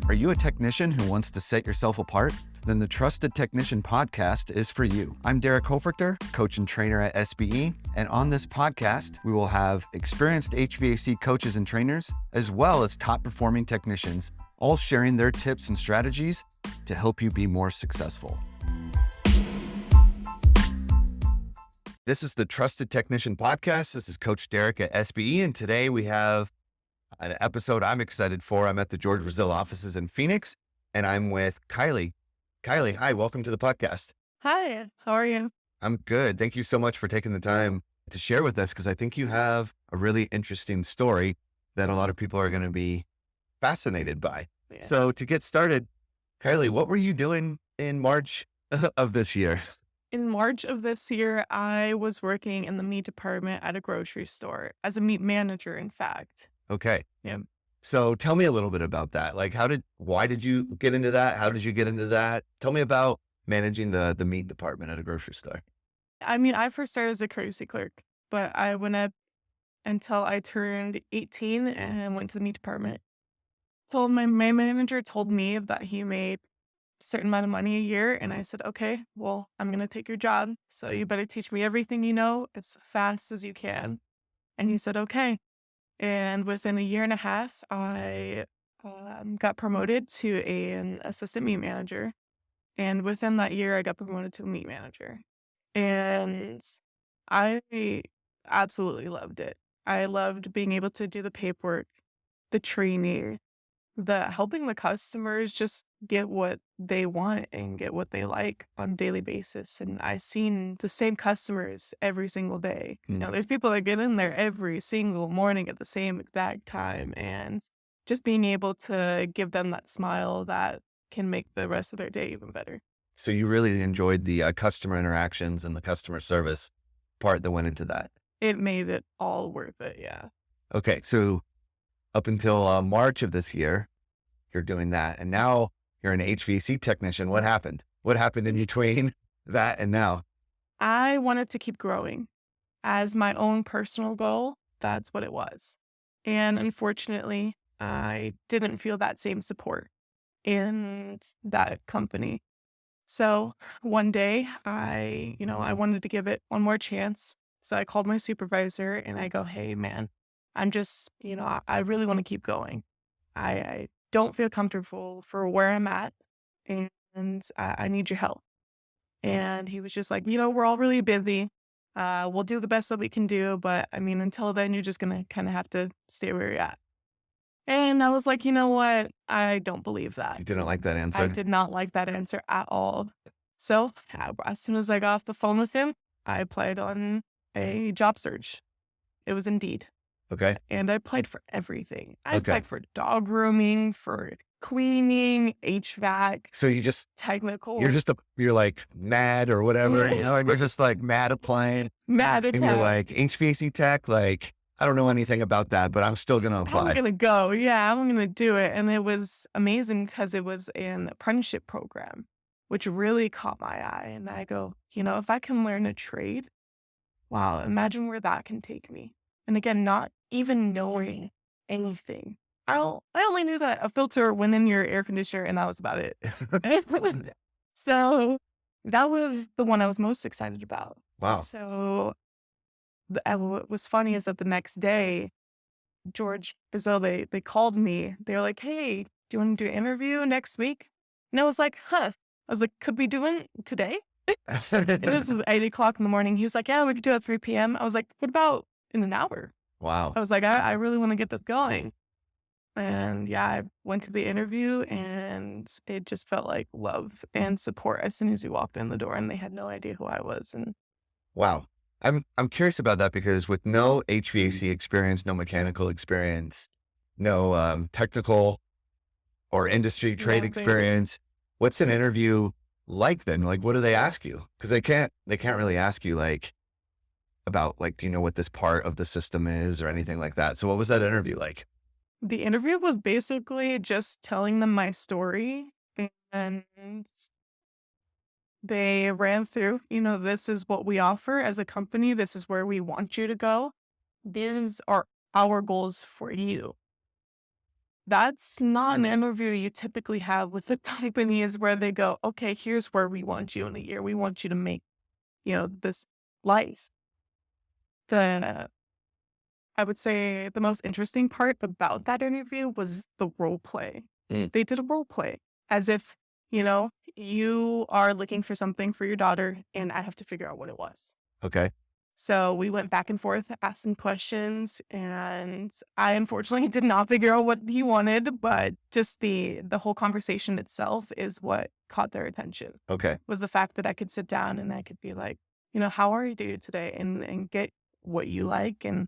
Are you a technician who wants to set yourself apart? Then the Trusted Technician podcast is for you. I'm Derek Hoferter, coach and trainer at SBE, and on this podcast, we will have experienced HVAC coaches and trainers, as well as top-performing technicians, all sharing their tips and strategies to help you be more successful. This is the Trusted Technician podcast. This is Coach Derek at SBE, and today we have an episode I'm excited for. I'm at the George Brazil offices in Phoenix, and I'm with Kylie. Kylie, hi, welcome to the podcast. Hi, how are you? I'm good. Thank you so much for taking the time to share with us, because I think you have a really interesting story that a lot of people are going to be fascinated by. Yeah. So to get started, Kylie, what were you doing in March of this year? In March of this year, I was working in the meat department at a grocery store as a meat manager, in fact. Okay. Yeah. So tell me a little bit about that. Like, why did you get into that? How did you get into that? Tell me about managing the meat department at a grocery store. I mean, I first started as a courtesy clerk, but I went up until I turned 18 and went to the meat department. So my manager told me that he made a certain amount of money a year, and I said, okay, well, I'm going to take your job, so you better teach me everything you know as fast as you can. And he said, okay. And within a year and a half, I got promoted to an assistant meat manager. And within that year, I got promoted to a meat manager. And I absolutely loved it. I loved being able to do the paperwork, the training, the helping the customers just get what they want and get what they like on a daily basis. And I've seen the same customers every single day. You know, there's people that get in there every single morning at the same exact time, and just being able to give them that smile that can make the rest of their day even better. So you really enjoyed the customer interactions and the customer service part that went into that. It made it all worth it. Yeah. Okay. So up until March of this year, you're doing that. And now you're an HVAC technician. What happened? What happened in between that and now? I wanted to keep growing as my own personal goal. That's what it was. And unfortunately, I didn't feel that same support in that company. So one day I wanted to give it one more chance. So I called my supervisor and I go, hey man, I'm just, I really want to keep going. I don't feel comfortable for where I'm at, and I need your help. And he was just like, we're all really busy. We'll do the best that we can do. But I mean, until then, you're just going to kind of have to stay where you're at. And I was like, you know what? I don't believe that. You didn't like that answer? I did not like that answer at all. So as soon as I got off the phone with him, I applied on a job search. It was Indeed. Okay. And I applied for everything. I applied for dog grooming, for cleaning, HVAC. So you just technical. You're like mad or whatever. And you're just like mad applying. Mad at And you're like HVAC tech. Like, I don't know anything about that, but I'm still going to apply. I'm going to go. Yeah, I'm going to do it. And it was amazing because it was an apprenticeship program, which really caught my eye. And I go, if I can learn a trade, wow, imagine where that can take me. And again, not even knowing anything. I only knew that a filter went in your air conditioner and that was about it. So that was the one I was most excited about. Wow. So what was funny is that the next day, George Brazil, they called me. They were like, hey, do you want to do an interview next week? And I was like, I was like, could we do it today? And this was 8 o'clock in the morning. He was like, yeah, we could do it at 3 p.m. I was like, what about in an hour? Wow. I was like, I really want to get this going. And yeah, I went to the interview and it just felt like love and support as soon as we walked in the door, and they had no idea who I was. And wow. I'm curious about that, because with no HVAC experience, no mechanical experience, no technical or industry trade experience, what's an interview like then? Like, what do they ask you? Because they can't really ask you like about like, do you know what this part of the system is or anything like that? So what was that interview like? The interview was basically just telling them my story, and they ran through, this is what we offer as a company. This is where we want you to go. These are our goals for you. That's not an interview you typically have with the companies where they go, okay, here's where we want you in a year. We want you to make, this life. The I would say the most interesting part about that interview was the role play. Mm. They did a role play as if, you are looking for something for your daughter and I have to figure out what it was. Okay. So we went back and forth asking questions, and I unfortunately did not figure out what he wanted, but just the whole conversation itself is what caught their attention. Okay. Was the fact that I could sit down and I could be like, how are you doing today? And get what you like and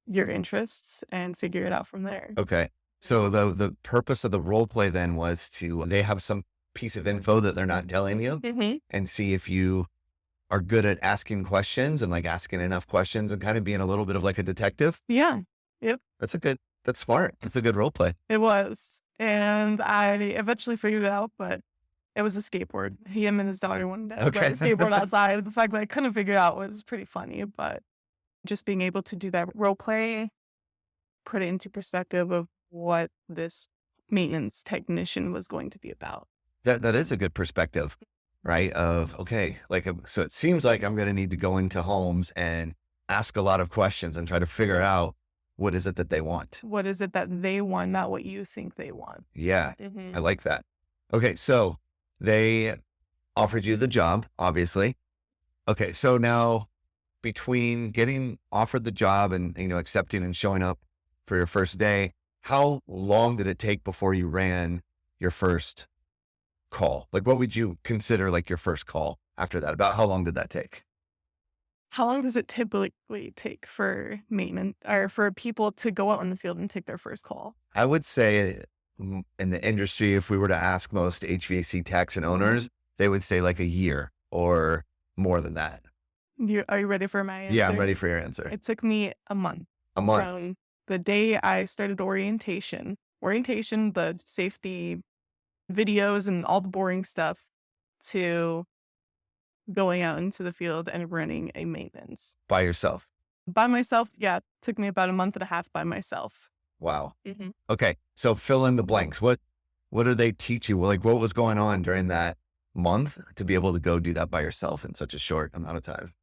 your interests and figure it out from there. Okay. So the purpose of the role play then was they have some piece of info that they're not telling you Mm-hmm. and see if you are good at asking questions and like asking enough questions and kind of being a little bit of like a detective. Yeah. Yep. That's smart. That's a good role play. It was. And I eventually figured it out, but it was a skateboard. Him and his daughter wanted to ride Okay. a skateboard outside. The fact that I couldn't figure it out was pretty funny, but just being able to do that role play, put it into perspective of what this maintenance technician was going to be about. That is a good perspective, right? Of, okay, so it seems like I'm going to need to go into homes and ask a lot of questions and try to figure out what is it that they want. What is it that they want, not what you think they want. Yeah, Mm-hmm. I like that. Okay, so they offered you the job, obviously. Okay, so now between getting offered the job and, accepting and showing up for your first day, how long did it take before you ran your first call? Like, what would you consider like your first call after that? About how long did that take? How long does it typically take for maintenance or for people to go out in the field and take their first call? I would say in the industry, if we were to ask most HVAC techs and owners, they would say like a year or more than that. Are you ready for my answer? Yeah, I'm ready for your answer. It took me a month. A month. From the day I started orientation, the safety videos and all the boring stuff, to going out into the field and running a maintenance. By yourself. By myself, yeah, it took me about a month and a half by myself. Wow. Mm-hmm. Okay. So fill in the blanks. What did they teach you? Like, what was going on during that month to be able to go do that by yourself in such a short amount of time?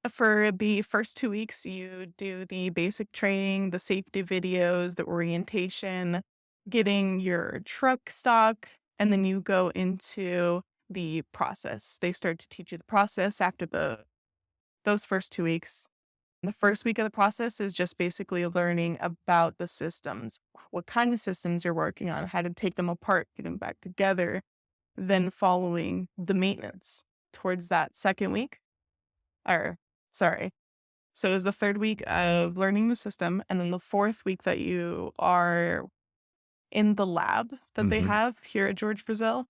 For the first 2 weeks, you do the basic training, the safety videos, the orientation, getting your truck stock, and then you go into the process. They start to teach you the process after those first 2 weeks. The first week of the process is just basically learning about the systems, what kind of systems you're working on, how to take them apart, get them back together, then following the maintenance towards that second week. So it was the third week of learning the system, and then the fourth week that you are in the lab that they Mhm. have here at George Brazil.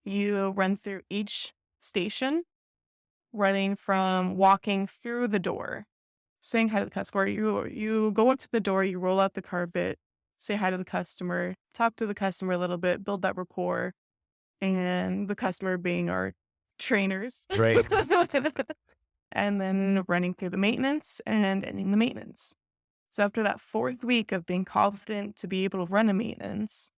You run through each station, running from walking through the door, saying hi to the customer. You go up to the door, you roll out the carpet, say hi to the customer, talk to the customer a little bit, build that rapport, and the customer being our trainers. Right. And then running through the maintenance and ending the maintenance. So after that fourth week of being confident to be able to run a maintenance,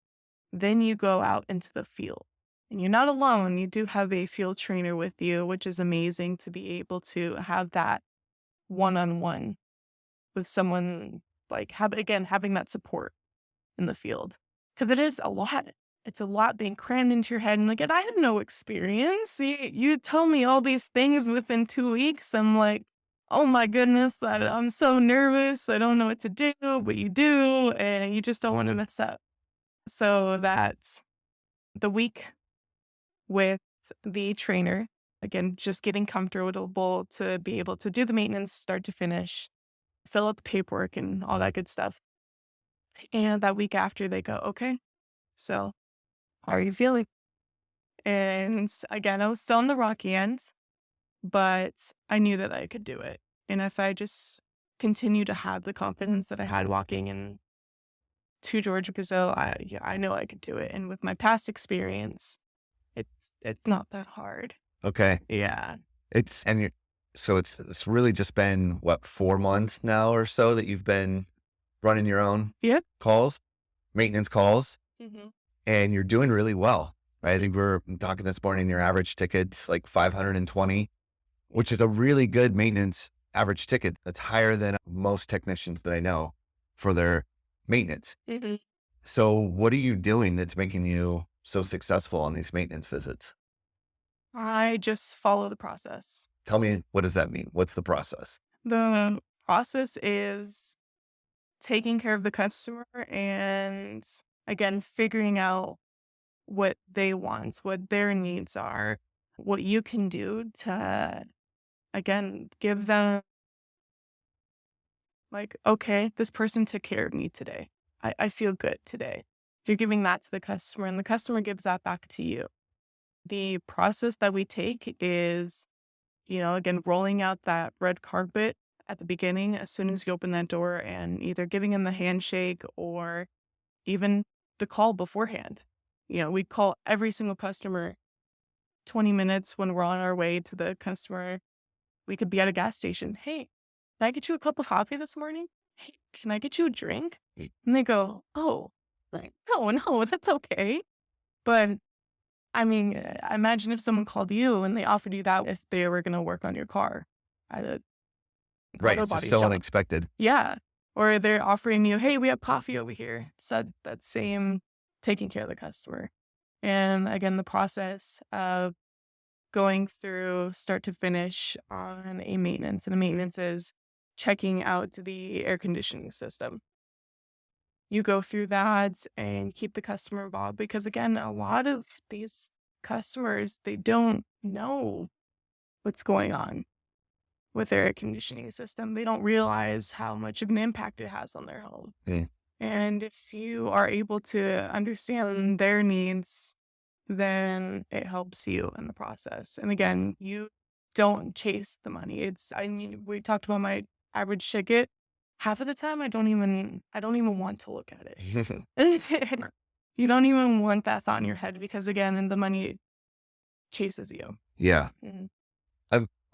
then you go out into the field. And you're not alone. You do have a field trainer with you, which is amazing to be able to have that one-on-one with someone, like having that support in the field. Because it is a lot. It's a lot being crammed into your head. And again, I had no experience. You tell me all these things within 2 weeks. I'm like, oh my goodness, I'm so nervous. I don't know what to do, but you do. And you just don't want to mess up. So that's the week with the trainer. Again, just getting comfortable to be able to do the maintenance, start to finish, fill out the paperwork and all that good stuff. And that week after, they go, okay, so how are you feeling? And again, I was still on the rocky end, but I knew that I could do it. And if I just continue to have the confidence that I had walking in to Georgia Brazil, I know I could do it. And with my past experience, it's not that hard. Okay. Yeah. It's really just been what, 4 months now or so that you've been running your own Yep. maintenance calls. Hmm. and you're doing really well, right? I think we were talking this morning, your average ticket's like 520, which is a really good maintenance average ticket. That's higher than most technicians that I know for their maintenance. Hmm. So what are you doing that's making you so successful on these maintenance visits? I just follow the process. Tell me, what does that mean? What's the process? The process is taking care of the customer and, again, figuring out what they want, what their needs are, what you can do to, again, give them, like, okay, this person took care of me today. I feel good today. You're giving that to the customer, and the customer gives that back to you. The process that we take is, again, rolling out that red carpet at the beginning as soon as you open that door and either giving them the handshake or even the call beforehand. We call every single customer 20 minutes when we're on our way to the customer. We could be at a gas station. Hey, can I get you a cup of coffee this morning? Hey, can I get you a drink? Mm. And they go, oh, like, no, no, that's okay. But I mean, imagine if someone called you and they offered you that if they were going to work on your car at an Right. auto It's just body so shop. unexpected. Yeah. Or they're offering you, hey, we have coffee over here. So that same taking care of the customer. And again, the process of going through start to finish on a maintenance. And the maintenance is checking out the air conditioning system. You go through that and keep the customer involved because, again, a lot of these customers, they don't know what's going on with their air conditioning system. They don't realize how much of an impact it has on their home. Mm. And if you are able to understand their needs, then it helps you in the process. And again, you don't chase the money. I mean, we talked about my average ticket. Half of the time I don't even want to look at it. You don't even want that thought in your head because, again, then the money chases you. Yeah. Mhm.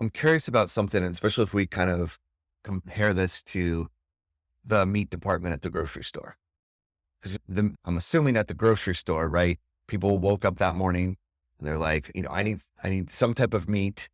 I'm curious about something, and especially if we kind of compare this to the meat department at the grocery store. Because I'm assuming at the grocery store, right? People woke up that morning and they're like, I need some type of meat.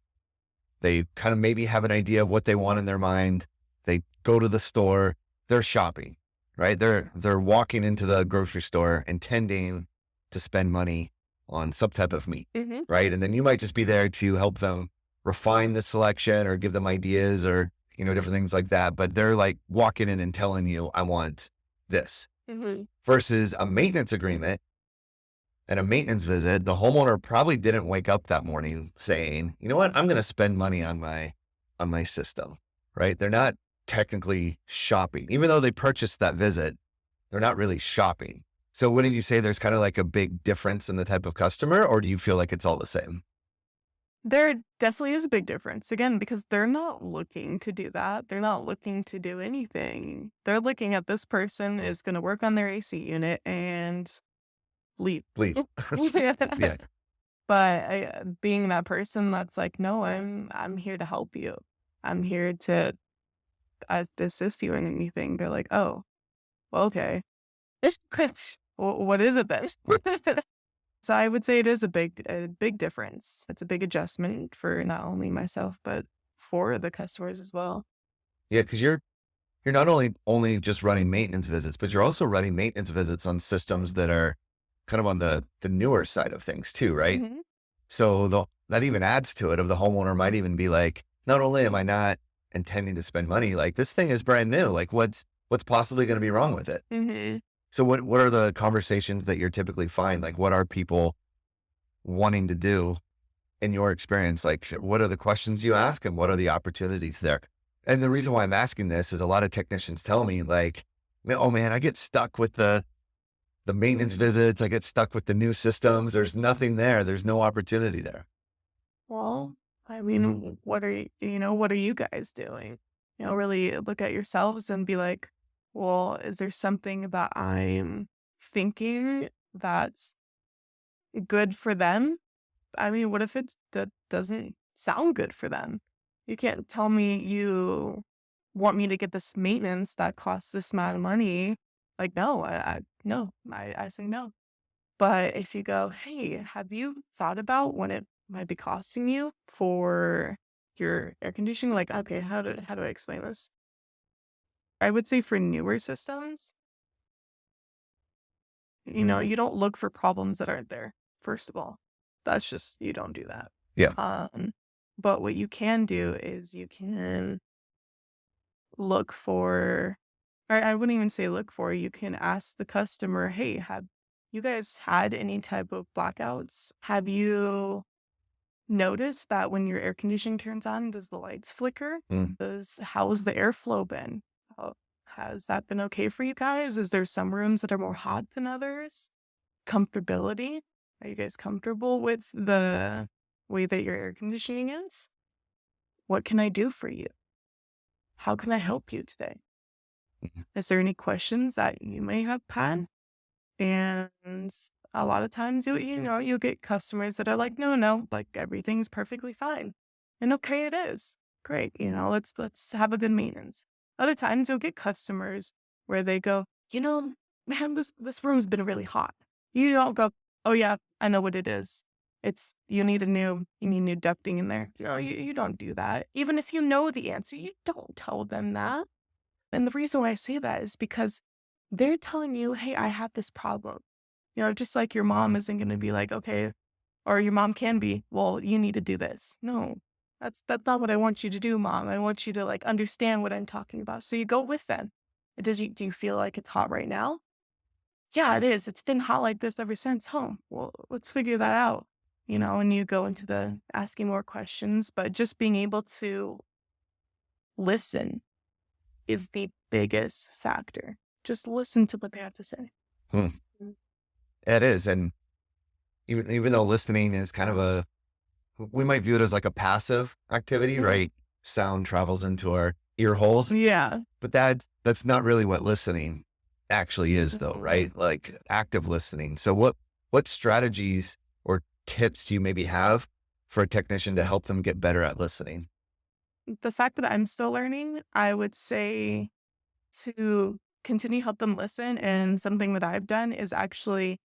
They kind of maybe have an idea of what they want in their mind. They go to the store, they're shopping, right? They're walking into the grocery store intending to spend money on some type of meat, Mhm. right? And then you might just be there to help them refine the selection or give them ideas or, different things like that. But they're like walking in and telling you, I want this Mhm. versus a maintenance agreement and a maintenance visit. The homeowner probably didn't wake up that morning saying, you know what, I'm going to spend money on my system, right? They're not technically shopping, even though they purchased that visit, they're not really shopping. So wouldn't you say there's kind of like a big difference in the type of customer, or do you feel like it's all the same? There definitely is a big difference, again, because they're not looking to do that. They're not looking to do anything. They're looking at this person is going to work on their AC unit and leave. Leave. Yeah. But being that person that's like, no, I'm here to help you. I'm here to assist you in anything. They're like, oh, well, okay. What is it then? So I would say it is a big difference. It's a big adjustment for not only myself, but for the customers as well. Yeah. Cause you're not only just running maintenance visits, but you're also running maintenance visits on systems that are kind of on the newer side of things too, right? Hmm. So that even adds to it of the homeowner might even be like, not only am I not intending to spend money, like this thing is brand new. Like what's possibly going to be wrong with it? Hmm. So what are the conversations that you're typically find? Like what are people wanting to do in your experience? Like what are the questions you ask and what are the opportunities there? And the reason why I'm asking this is a lot of technicians tell me like, oh man, I get stuck with the maintenance visits. I get stuck with the new systems. There's nothing there. There's no opportunity there. Well, I mean, what are you guys doing? Really look at yourselves and be like, well, is there something that I'm thinking that's good for them? I mean, what if that doesn't sound good for them? You can't tell me you want me to get this maintenance that costs this amount of money. Like, no, no, I say no. But if you go, hey, have you thought about what it might be costing you for your air conditioning? Like, okay, how do I explain this? I would say for newer systems, you don't look for problems that aren't there, first of all. That's just, you don't do that. Yeah. But what you can do is you can look for, or I wouldn't even say look for, you can ask the customer, hey, have you guys had any type of blackouts? Have you noticed that when your air conditioning turns on, does the lights flicker? Mm. How's the airflow been? Has that been okay for you guys? Is there some rooms that are more hot than others? Comfortability. Are you guys comfortable with the way that your air conditioning is? What can I do for you? How can I help you today? Mhm. Is there any questions that you may have had? And a lot of times you'll get customers that are like, no, like everything's perfectly fine. And okay, it is. Great. Let's have a good maintenance. Other times you'll get customers where they go, man, this room's been really hot. You don't go, oh yeah, I know what it is. It's you need new ducting in there. You don't do that. Even if you know the answer, you don't tell them that. And the reason why I say that is because they're telling you, hey, I have this problem. Just like your mom isn't going to be like, okay, or your mom can be, well, you need to do this. No, that's not what I want you to do, mom. I want you to like understand what I'm talking about. So you go with them. Do you feel like it's hot right now? Yeah, it is. It's been hot like this ever since home. Well, let's figure that out. And you go into the asking more questions, but just being able to listen is the biggest factor. Just listen to what they have to say. Hmm. It is. And even though listening is kind of we might view it as like a passive activity, right? Sound travels into our ear hole, Yeah. but that's not really what listening actually is though, right? Like active listening. So what strategies or tips do you maybe have for a technician to help them get better at listening? The fact that I'm still learning, I would say to continue help them listen. And something that I've done is actually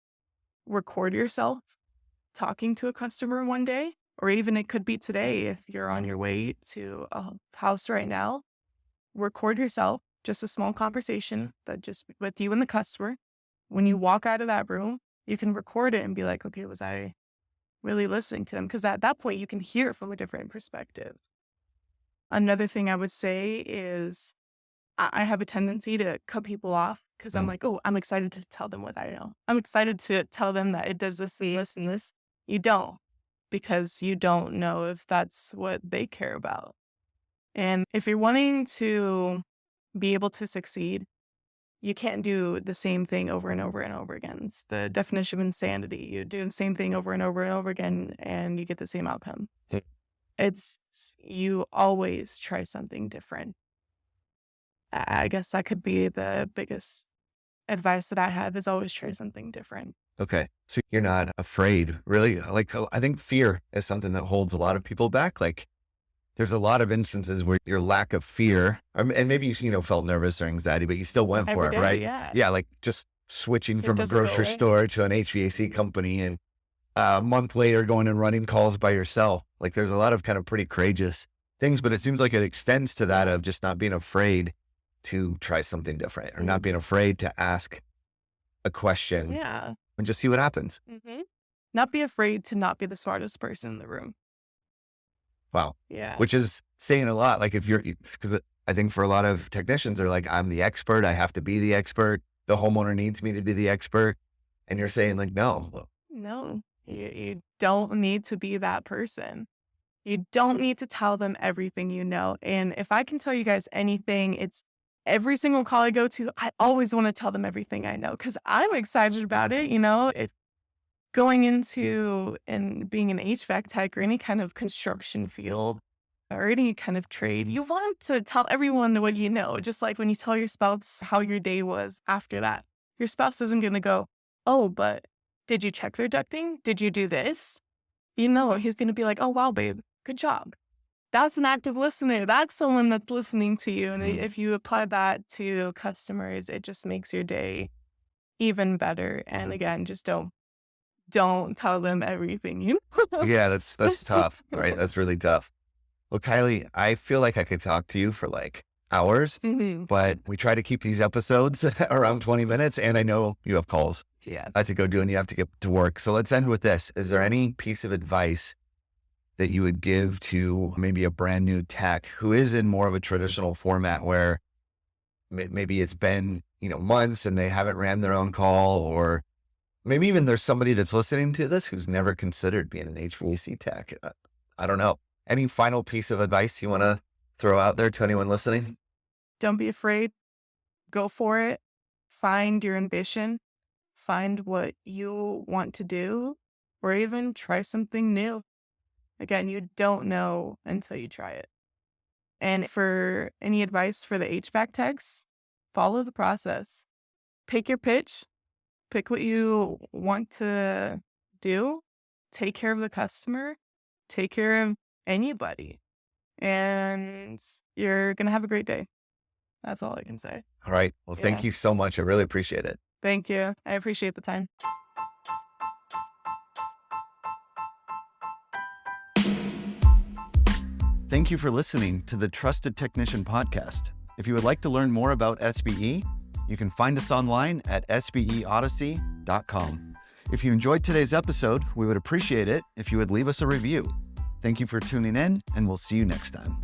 record yourself talking to a customer one day, or even it could be today if you're on your way to a house right now. Record yourself, just a small conversation that just with you and the customer. When you walk out of that room, you can record it and be like, okay, was I really listening to them? Because at that point, you can hear it from a different perspective. Another thing I would say is I have a tendency to cut people off because I'm like, oh, I'm excited to tell them what I know. I'm excited to tell them that it does this and this and this. You don't, because you don't know if that's what they care about. And if you're wanting to be able to succeed, you can't do the same thing over and over and over again. It's the definition of insanity. You do the same thing over and over and over again, and you get the same outcome. It's you always try something different. I guess that could be the biggest advice that I have is always try something different. Okay. So you're not afraid, really? Like, I think fear is something that holds a lot of people back. Like, there's a lot of instances where your lack of fear, and maybe you felt nervous or anxiety, but you still went for it, right? Yeah. Yeah. Like just switching from a doesn't go grocery away. store to an HVAC company and a month later going and running calls by yourself. Like there's a lot of kind of pretty courageous things, but it seems like it extends to that of just not being afraid to try something different or not being afraid to ask a question Yeah. and just see what happens. Not be afraid to not be the smartest person in the room. Wow. Yeah. Which is saying a lot. Like because I think for a lot of technicians, they're like, I'm the expert. I have to be the expert. The homeowner needs me to be the expert. And you're saying like, no, you don't need to be that person. You don't need to tell them everything you know. And if I can tell you guys anything, it's every single call I go to, I always want to tell them everything I know because I'm excited about it. Going into and being an HVAC tech or any kind of construction field or any kind of trade, you want to tell everyone what you know. Just like when you tell your spouse how your day was after that. Your spouse isn't going to go, oh, but did you check their ducting? Did you do this? He's going to be like, oh, wow, babe, good job. That's an active listener. That's someone that's listening to you. And if you apply that to customers, it just makes your day even better. And again, just don't don't tell them everything you know. Yeah, that's tough, right? That's really tough. Well, Kylie, I feel like I could talk to you for like hours, Mhm. but we try to keep these episodes around 20 minutes. And I know you have calls Yeah. to go do and you have to get to work. So let's end with this. Is there any piece of advice that you would give to maybe a brand new tech who is in more of a traditional format where maybe it's been, months and they haven't ran their own call, or maybe even there's somebody that's listening to this who's never considered being an HVAC tech. I don't know. Any final piece of advice you want to throw out there to anyone listening? Don't be afraid. Go for it. Find your ambition. Find what you want to do, or even try something new. Again, you don't know until you try it. And for any advice for the HVAC techs, follow the process. Pick your pitch. Pick what you want to do. Take care of the customer. Take care of anybody. And you're going to have a great day. That's all I can say. All right. Well, thank you so much. I really appreciate it. Thank you. I appreciate the time. Thank you for listening to the Trusted Technician podcast. If you would like to learn more about SBE, you can find us online at sbeodyssey.com. If you enjoyed today's episode, we would appreciate it if you would leave us a review. Thank you for tuning in, and we'll see you next time.